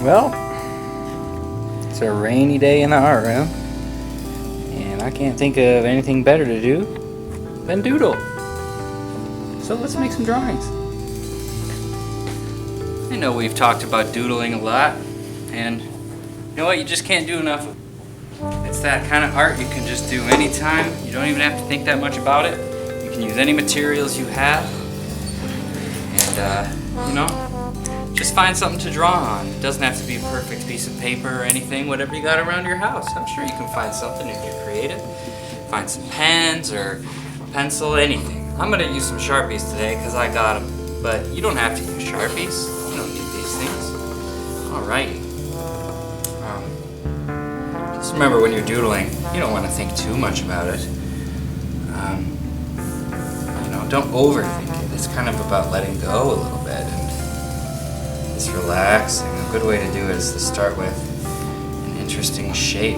Well, it's a rainy day in the art room, and I can't think of anything better to do than doodle. So let's make some drawings. I know we've talked about doodling a lot, and you know what? You just can't do enough of it. It's that kind of art you can just do anytime. You don't even have to think that much about it. You can use any materials you have, and you know, just find something to draw on. It doesn't have to be a perfect piece of paper or anything. Whatever you got around your house, I'm sure you can find something if you're creative. Find some pens or pencil, anything. I'm gonna use some Sharpies today because I got them, but you don't have to use Sharpies. You don't need these things. Alrighty. Just remember, when you're doodling, you don't want to think too much about it. You know, don't overthink it. It's kind of about letting go a little bit and just relaxing. A good way to do it is to start with an interesting shape,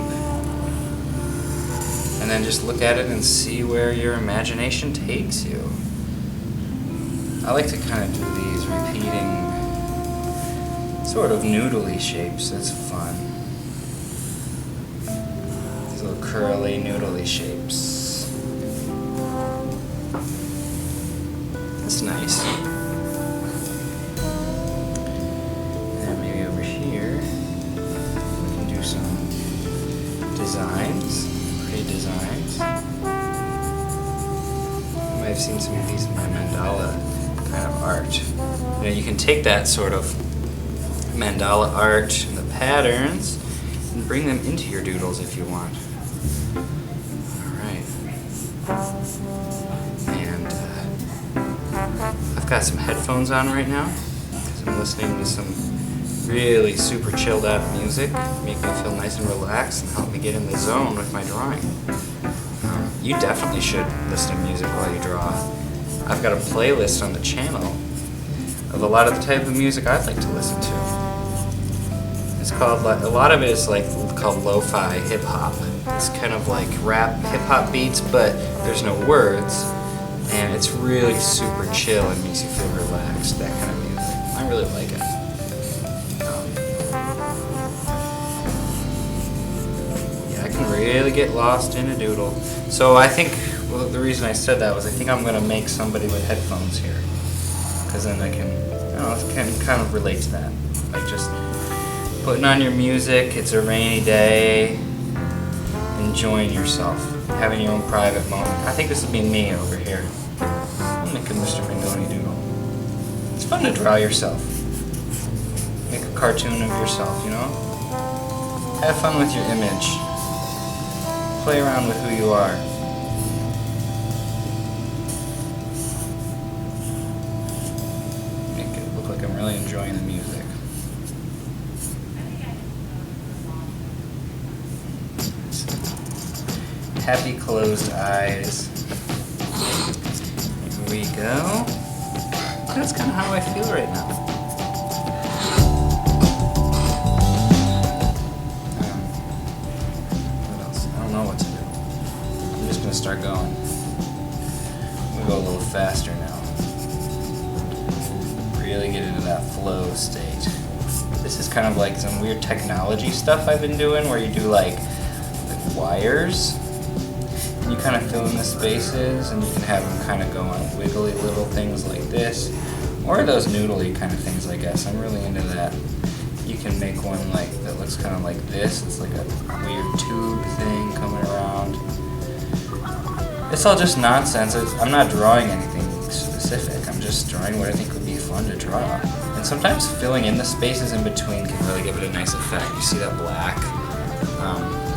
and then just look at it and see where your imagination takes you. I like to kind of do these repeating, sort of noodly shapes. It's fun. These little curly, noodly shapes. That's nice. And maybe over here, we can do some designs, pretty designs. You might have seen some of these in my mandala kind of art. You know, you can take that sort of mandala art and the patterns and bring them into your doodles if you want. Alright. And I've got some headphones on right now because I'm listening to some really super chilled out music, make me feel nice and relaxed and help me get in the zone with my drawing. You definitely should listen to music while you draw. I've got a playlist on the channel of a lot of the type of music I'd like to listen to. It's called, a lot of it is like called lo-fi hip-hop. It's kind of like rap hip-hop beats, but there's no words, and it's really super chill and makes you feel relaxed, that kind of music. I really like it. Yeah, I can really get lost in a doodle. So I think, well, the reason I said that was I think I'm going to make somebody with headphones here, because then I can, I don't know, it can kind of relate to that. Like just putting on your music, it's a rainy day, enjoying yourself, having your own private moment. I think this would be me over here. I'm making Mr. Mingone doodle. It's fun to draw yourself. Make a cartoon of yourself, you know? Have fun with your image. Play around with who you are. Make it look like I'm really enjoying the music. Happy closed eyes. Here we go. That's kind of how I feel right now. What else? I don't know what to do. I'm just going to start going. I'm going to go a little faster now. Really get into that flow state. This is kind of like some weird technology stuff I've been doing where you do like wires. You kind of fill in the spaces, and you can have them kind of go on wiggly little things like this, or those noodly kind of things, I guess. I'm really into that. You can make one like that looks kind of like this. It's like a weird tube thing coming around. It's all just nonsense. I'm not drawing anything specific. I'm just drawing what I think would be fun to draw. And sometimes filling in the spaces in between can really give it a nice effect. You see that black?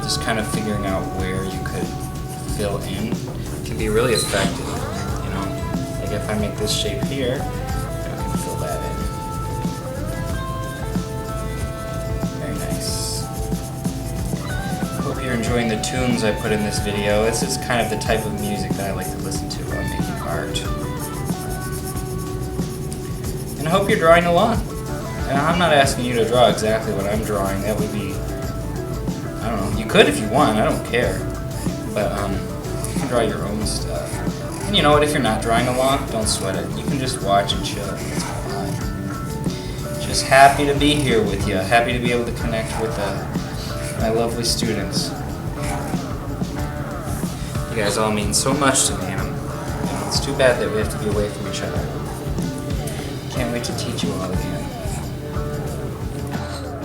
Just kind of figuring out where you could fill in can be really effective, you know? Like if I make this shape here, I can fill that in. Very nice. Hope you're enjoying the tunes I put in this video. This is kind of the type of music that I like to listen to while making art. And I hope you're drawing along. And I'm not asking you to draw exactly what I'm drawing. That would be, I don't know, you could if you want, I don't care. But you can draw your own stuff. And you know what, if you're not drawing along, don't sweat it. You can just watch and chill. It's fine. Just happy to be here with you. Happy to be able to connect with my lovely students. You guys all mean so much to me. It's too bad that we have to be away from each other. Can't wait to teach you all again.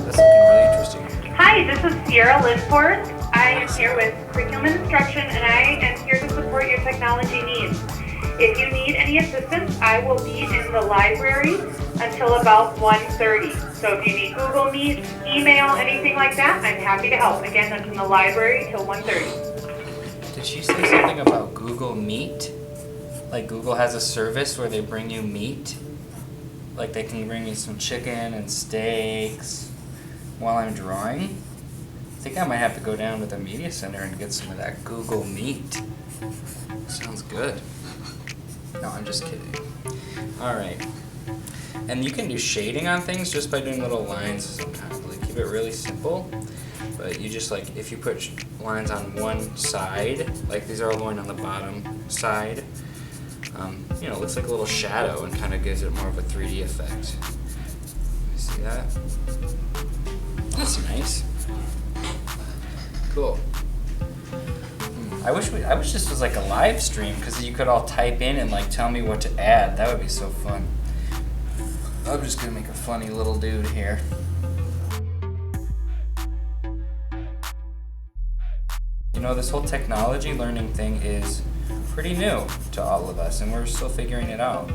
That's looking really interesting. Hi, this is Sierra Linford. I am here with Curriculum and Instruction, and I am here to support your technology needs. If you need any assistance, I will be in the library until about 1:30. So if you need Google Meet, email, anything like that, I'm happy to help. Again, that's in the library till 1:30. Did she say something about Google Meet? Like Google has a service where they bring you meat? Like they can bring me some chicken and steaks while I'm drawing? I think I might have to go down to the media center and get some of that Google Meet. Sounds good. No, I'm just kidding. Alright. And you can do shading on things just by doing little lines sometimes. Like keep it really simple. But you just like, if you put lines on one side, like these are all going on the bottom side, you know, it looks like a little shadow and kind of gives it more of a 3D effect. You see that? That's nice. Cool. I wish this was like a live stream because you could all type in and like tell me what to add. That would be so fun. I'm just gonna make a funny little dude here. You know, this whole technology learning thing is pretty new to all of us, and we're still figuring it out.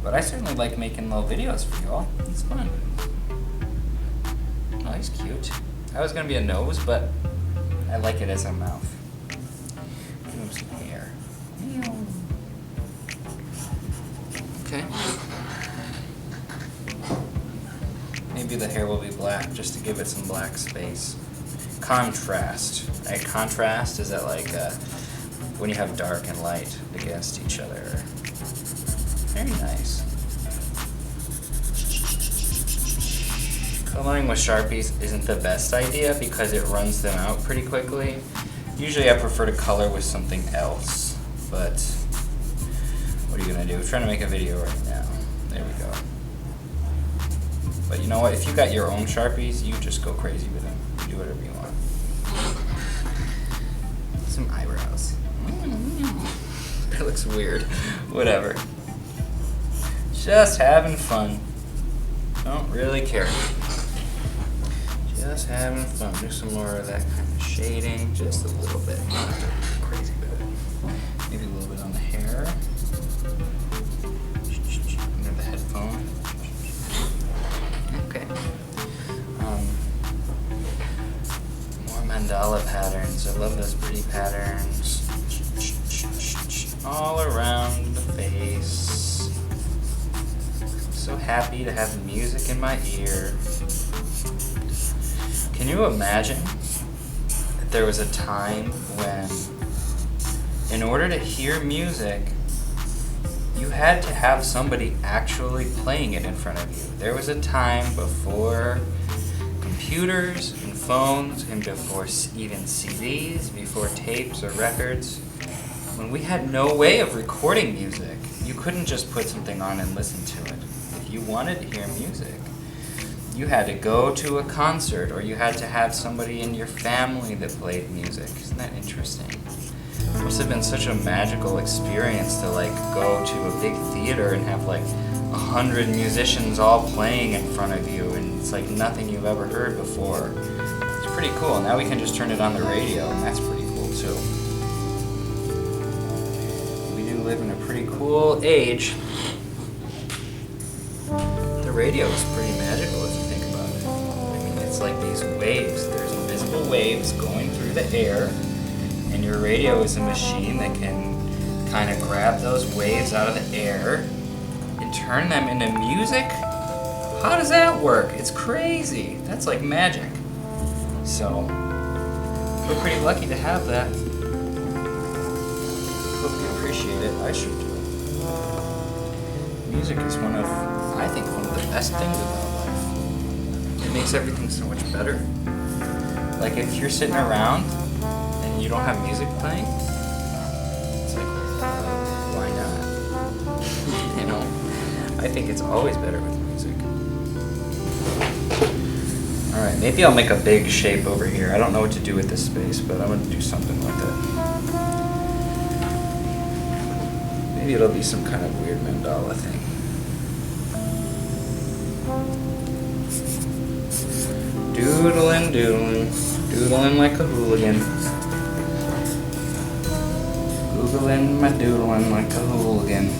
But I certainly like making little videos for you all. It's fun. Oh, he's cute. I was gonna be a nose, but I like it as a mouth. Give him some hair. Okay. Maybe the hair will be black just to give it some black space. Contrast. Right? Contrast is that like when you have dark and light against each other. Very nice. Coloring with Sharpies isn't the best idea because it runs them out pretty quickly. Usually I prefer to color with something else, but what are you gonna do? I'm trying to make a video right now. There we go. But you know what? If you got your own Sharpies, you just go crazy with them. You do whatever you want. Some eyebrows. That looks weird. Whatever. Just having fun. Don't really care. Just having fun. Do some more of that kind of shading. Just a little bit. Not crazy bit. Maybe a little bit on the hair. Under the headphone. Okay. More mandala patterns. I love those pretty patterns. All around the face. So happy to have music in my ear. Can you imagine that there was a time when, in order to hear music, you had to have somebody actually playing it in front of you? There was a time before computers and phones and before even CDs, before tapes or records, when we had no way of recording music. You couldn't just put something on and listen to it. If you wanted to hear music, you had to go to a concert, or you had to have somebody in your family that played music. Isn't that interesting? It must have been such a magical experience to like go to a big theater and have like 100 musicians all playing in front of you, and it's like nothing you've ever heard before. It's pretty cool. Now we can just turn it on the radio, and that's pretty cool too. We do live in a pretty cool age. The radio is pretty magical if you think about it. I mean, it's like these waves. There's invisible waves going through the air, and your radio is a machine that can kind of grab those waves out of the air and turn them into music. How does that work? It's crazy. That's like magic. So, we're pretty lucky to have that. Hope you appreciate it. I sure do. Music is I think one of the best things about life. It makes everything so much better. Like if you're sitting around and you don't have music playing, it's like, why not? You know? I think it's always better with music. Alright, maybe I'll make a big shape over here. I don't know what to do with this space, but I'm going to do something like that. Maybe it'll be some kind of weird mandala thing. Doodling, doodling, doodling like a hooligan. Googling my doodling like a hooligan.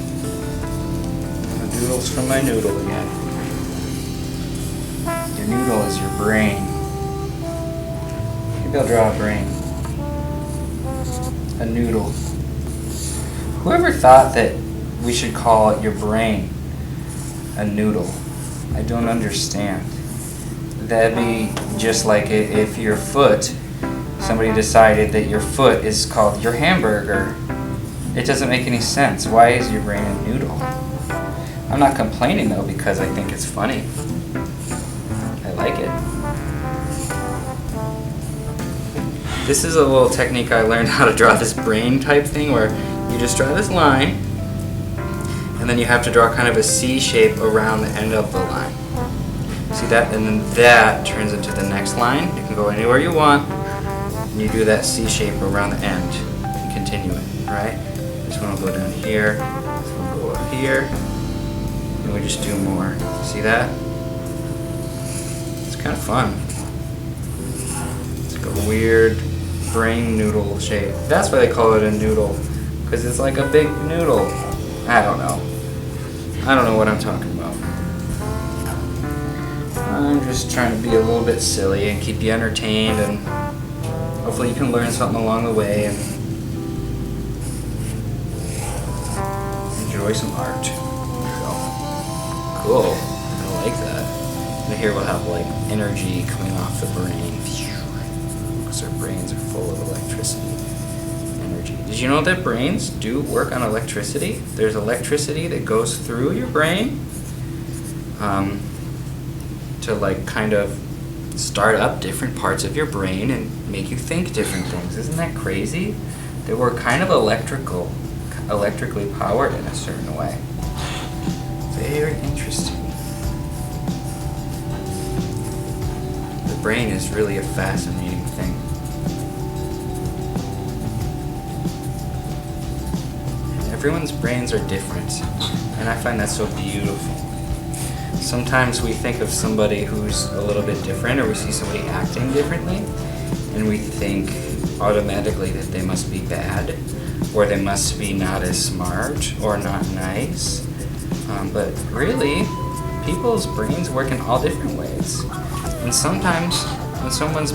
My doodles from my noodle again. Your noodle is your brain. Maybe I'll draw a brain. A noodle. Whoever thought that we should call your brain a noodle? I don't understand. That'd be just like if your foot, somebody decided that your foot is called your hamburger. It doesn't make any sense. Why is your brain a noodle? I'm not complaining though because I think it's funny. I like it. This is a little technique I learned how to draw this brain type thing where you just draw this line and then you have to draw kind of a C shape around the end of the line. See that? And then that turns into the next line. You can go anywhere you want and you do that C shape around the end and continue it, right? This one will go down here, this one will go up here, and we just do more. See that? It's kind of fun. It's like a weird brain noodle shape. That's why they call it a noodle, because it's like a big noodle. I don't know. I don't know what I'm talking about. I'm just trying to be a little bit silly and keep you entertained, and hopefully you can learn something along the way and enjoy some art. There you go. Cool. I like that. And here we'll have like energy coming off the brain. Because our brains are full of electricity. Energy. Did you know that brains do work on electricity? There's electricity that goes through your brain to like kind of start up different parts of your brain and make you think different things. Isn't that crazy? That we're kind of electrically powered in a certain way. Very interesting. The brain is really a fascinating thing. Everyone's brains are different, and I find that so beautiful. Sometimes we think of somebody who's a little bit different, or we see somebody acting differently, and we think automatically that they must be bad, or they must be not as smart, or not nice. But really, people's brains work in all different ways. And sometimes when someone's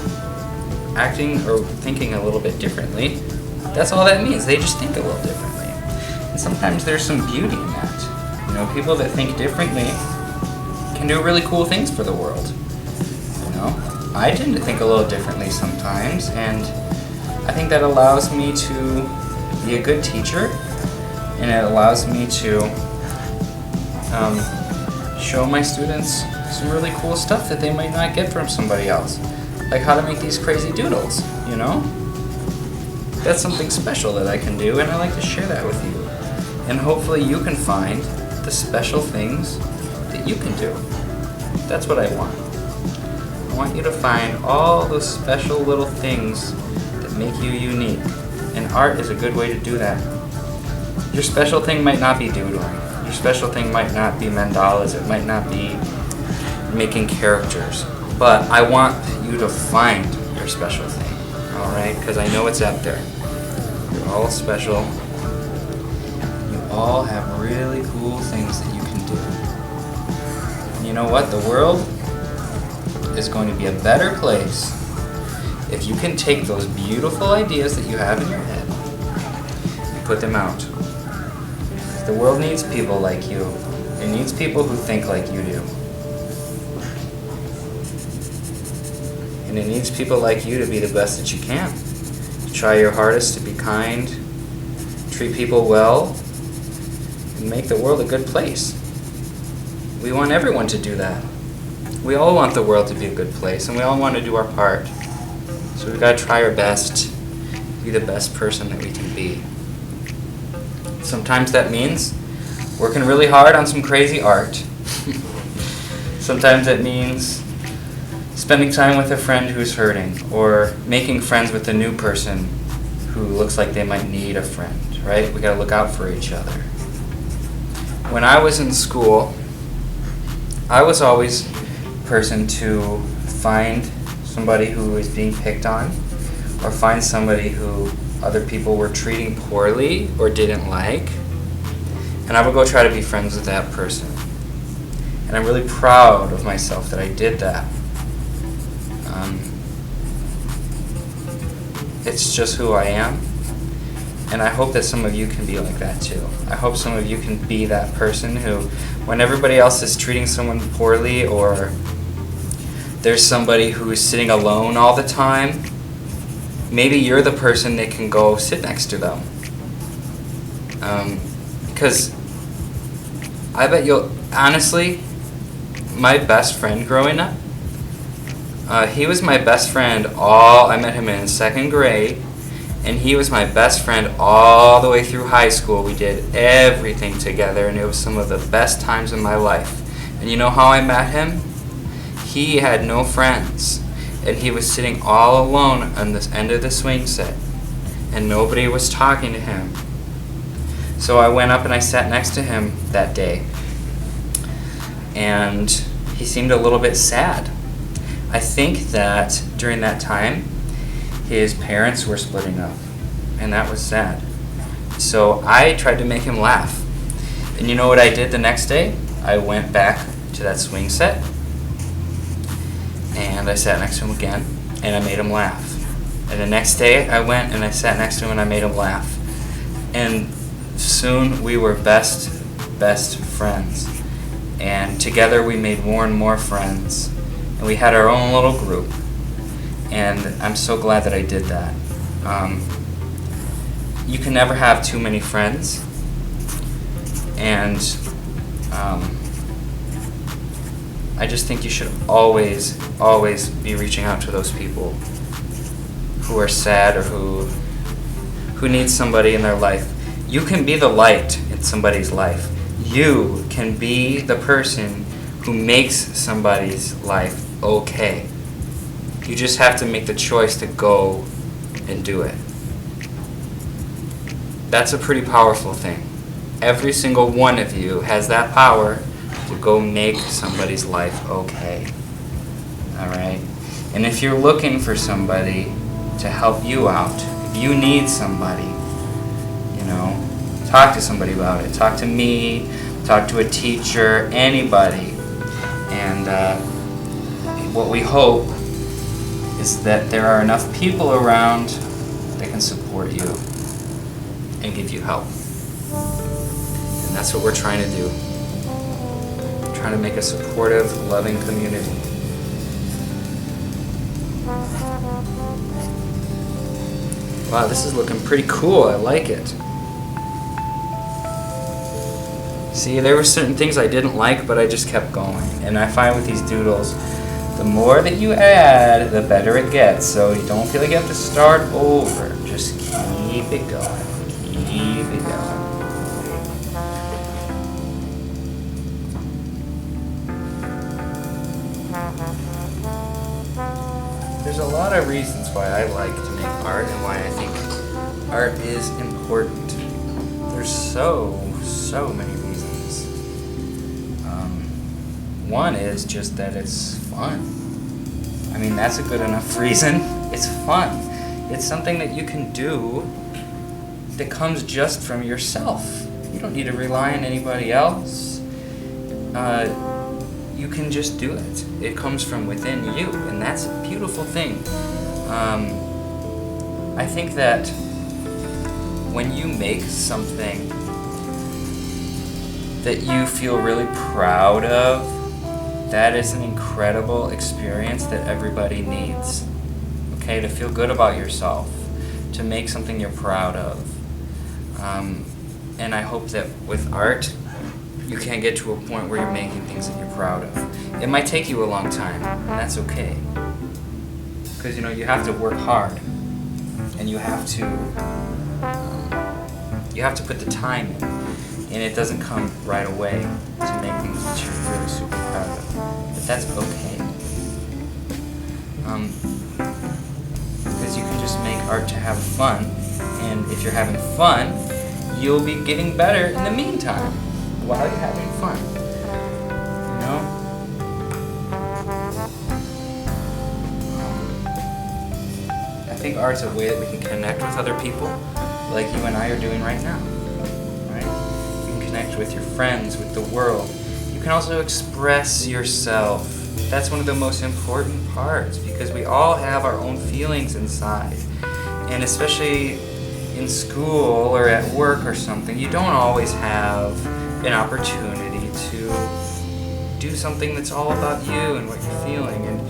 acting or thinking a little bit differently, that's all that means. They just think a little differently. And sometimes there's some beauty in that. You know, people that think differently can do really cool things for the world. You know, I tend to think a little differently sometimes, and I think that allows me to be a good teacher, and it allows me to show my students some really cool stuff that they might not get from somebody else. Like how to make these crazy doodles, you know? That's something special that I can do, and I like to share that with you. And hopefully you can find the special things that you can do. That's what I want. I want you to find all those special little things that make you unique. And art is a good way to do that. Your special thing might not be doodling. Your special thing might not be mandalas. It might not be making characters. But I want you to find your special thing. Alright? Because I know it's out there. You're all special. You all have really cool things that you can do. And you know what? The world is going to be a better place if you can take those beautiful ideas that you have in your head and put them out. The world needs people like you. It needs people who think like you do. And it needs people like you to be the best that you can. Try your hardest to be kind, treat people well, and make the world a good place. We want everyone to do that. We all want the world to be a good place, and we all want to do our part. So we've got to try our best, be the best person that we can be. Sometimes that means working really hard on some crazy art. Sometimes it means spending time with a friend who's hurting, or making friends with a new person who looks like they might need a friend, right? We gotta look out for each other. When I was in school, I was always a person to find somebody who is being picked on, or find somebody who other people were treating poorly or didn't like, and I would go try to be friends with that person. And I'm really proud of myself that I did that. It's just who I am, and I hope that some of you can be like that too. I hope some of you can be that person who, when everybody else is treating someone poorly, or there's somebody who is sitting alone all the time, maybe you're the person that can go sit next to them. Because I bet you'll, honestly, my best friend growing up, he was my best friend I met him in second grade, and he was my best friend all the way through high school. We did everything together, and it was some of the best times in my life. And you know how I met him? He had no friends, and he was sitting all alone on this end of the swing set, and nobody was talking to him. So I went up and I sat next to him that day, and he seemed a little bit sad. I think that during that time, his parents were splitting up, and that was sad. So I tried to make him laugh. And you know what I did the next day? I went back to that swing set, and I sat next to him again, and I made him laugh. And the next day, I went and I sat next to him and I made him laugh. And soon we were best friends. And together we made more and more friends. And we had our own little group. And I'm so glad that I did that. You can never have too many friends. And I just think you should always be reaching out to those people who are sad, or who need somebody in their life. You can be the light in somebody's life. You can be the person who makes somebody's life okay. You just have to make the choice to go and do it. That's a pretty powerful thing. Every single one of you has that power to go make somebody's life okay. Alright? And if you're looking for somebody to help you out, if you need somebody, talk to somebody about it. Talk to me, talk to a teacher, anybody. And what we hope is that there are enough people around that can support you and give you help. And that's what we're trying to do. We're trying to make a supportive, loving community. Wow, this is looking pretty cool. I like it. See, there were certain things I didn't like, but I just kept going. And I find with these doodles, the more that you add, the better it gets. So you don't feel like you have to start over. Just keep it going. Keep it going. There's a lot of reasons why I like to make art and why I think art is important. There's so many reasons. One is just that it's fun. I mean, that's a good enough reason. It's fun. It's something that you can do that comes just from yourself. You don't need to rely on anybody else. You can just do it. It comes from within you, and that's a beautiful thing. I think that when you make something that you feel really proud of, that is an incredible experience that everybody needs. Okay, to feel good about yourself, to make something you're proud of. And I hope that with art, you can get to a point where you're making things that you're proud of. It might take you a long time, and that's okay. Because you have to work hard, and you have to put the time in. and it doesn't come right away to make things that you're really super proud of. But that's okay. Because you can just make art to have fun, and if you're having fun, you'll be getting better in the meantime while you're having fun. You know? I think art's a way that we can connect with other people, like you and I are doing right now. Right? You can connect with your friends, with the world. You can also express yourself. That's one of the most important parts, because we all have our own feelings inside. And especially in school or at work or something, you don't always have an opportunity to do something that's all about you and what you're feeling. And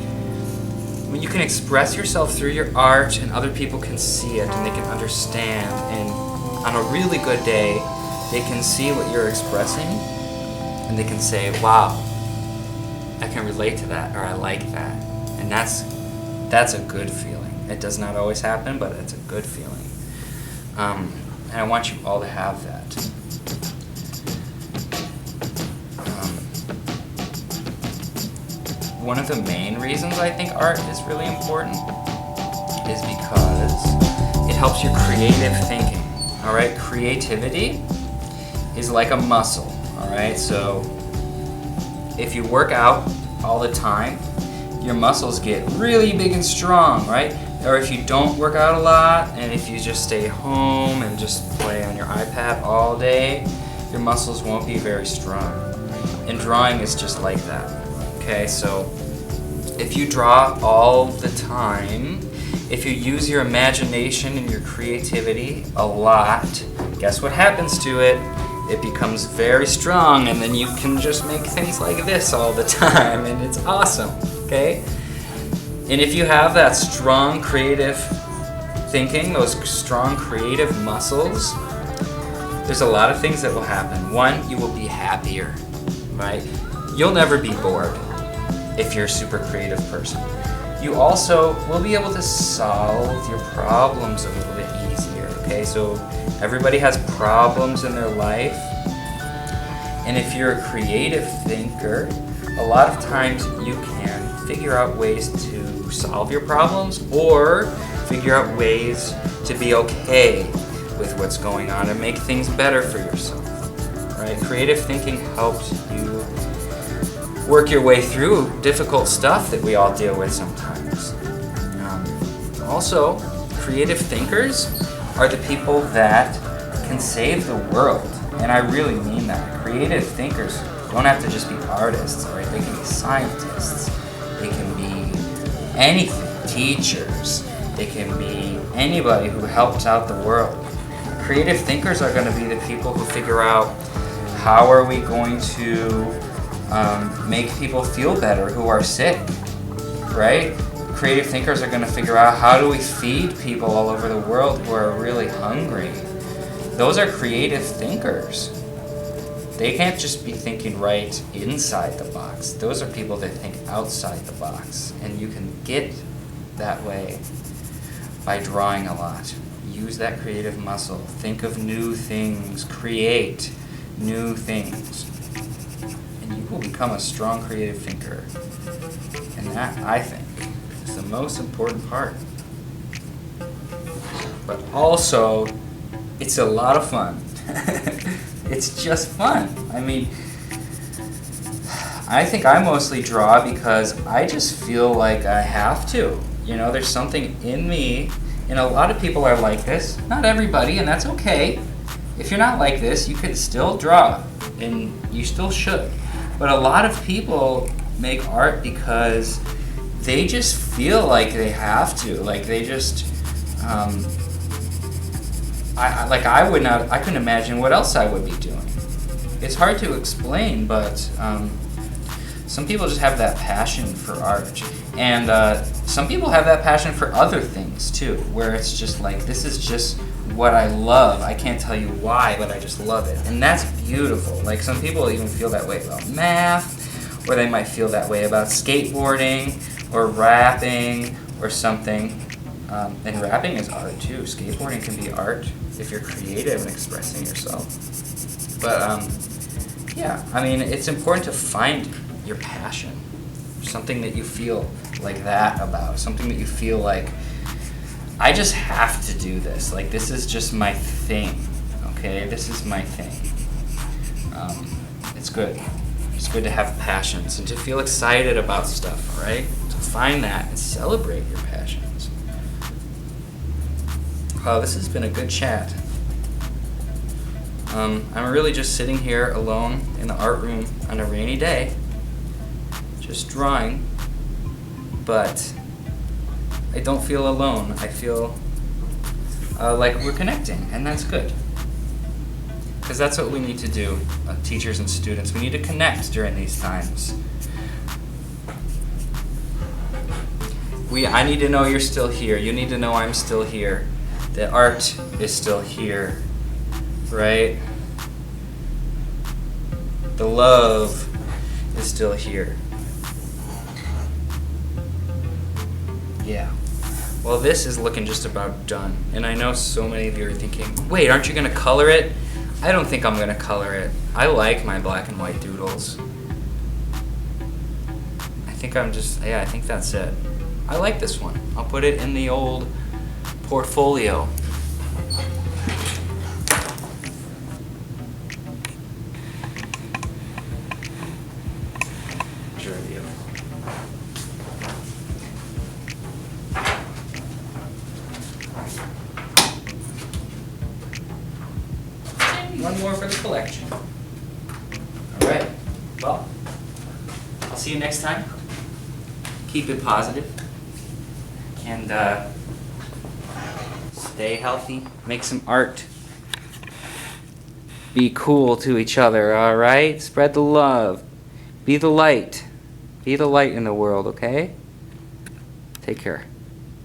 when you can express yourself through your art and other people can see it and they can understand, and on a really good day, they can see what you're expressing and they can say, wow, I can relate to that, or I like that. And that's a good feeling. It does not always happen, but it's a good feeling. And I want you all to have that. One of the main reasons I think art is really important is because it helps your creative thinking. All right, creativity is like a muscle. All right, so if you work out all the time, your muscles get really big and strong, right? Or if you don't work out a lot, and if you just stay home and just play on your iPad all day, your muscles won't be very strong. And drawing is just like that. Okay, so if you draw all the time, if you use your imagination and your creativity a lot, guess what happens to it? It becomes very strong, and then you can just make things like this all the time, and it's awesome, okay? And if you have that strong creative thinking, those strong creative muscles, there's a lot of things that will happen. One, you will be happier, right? You'll never be bored if you're a super creative person. You also will be able to solve your problems a little bit easier, okay? So everybody has problems in their life, and if you're a creative thinker, a lot of times you can figure out ways to solve your problems or figure out ways to be okay with what's going on and make things better for yourself, right? Creative thinking helps you work your way through difficult stuff that we all deal with sometimes. Also, creative thinkers are the people that can save the world, and I really mean that. Creative thinkers don't have to just be artists, right? They can be scientists, they can be anything, teachers, they can be anybody who helps out the world. Creative thinkers are going to be the people who figure out how are we going to make people feel better who are sick, right? Creative thinkers are going to figure out how do we feed people all over the world who are really hungry. Those are creative thinkers. They can't just be thinking right inside the box. Those are people that think outside the box. And you can get that way by drawing a lot. Use that creative muscle. Think of new things. Create new things. And you will become a strong creative thinker. And that, I think, is the most important part. But also, it's a lot of fun. It's just fun. I mean, I think I mostly draw because I just feel like I have to. You know, there's something in me, and a lot of people are like this. Not everybody, and that's okay. If you're not like this, you can still draw, and you still should. But a lot of people make art because they just feel like they have to. Like they just, I couldn't imagine what else I would be doing. It's hard to explain, but some people just have that passion for art. And some people have that passion for other things too, where it's just like, this is just what I love. I can't tell you why, but I just love it. And that's beautiful. Like some people even feel that way about math, or they might feel that way about skateboarding, or rapping, or something. And rapping is art too. Skateboarding can be art if you're creative and expressing yourself. But yeah, I mean, it's important to find your passion, something that you feel like that about, something that you feel like, I just have to do this. Like, this is just my thing, okay? This is my thing. It's good. It's good to have passions and to feel excited about stuff, all right? To find that and celebrate your passions. Wow, this has been a good chat. I'm really just sitting here alone in the art room on a rainy day, just drawing, but I don't feel alone. I feel like we're connecting, and that's good. Because that's what we need to do, teachers and students. We need to connect during these times. I need to know you're still here. You need to know I'm still here. The art is still here, right? The love is still here. Yeah. Well, this is looking just about done. And I know so many of you are thinking, wait, aren't you going to color it? I don't think I'm going to color it. I like my black and white doodles. I think I think that's it. I like this one. I'll put it in the old portfolio. One more for the collection. All right. Well, I'll see you next time. Keep it positive. And stay healthy. Make some art. Be cool to each other, all right? Spread the love. Be the light. Be the light in the world, okay? Take care.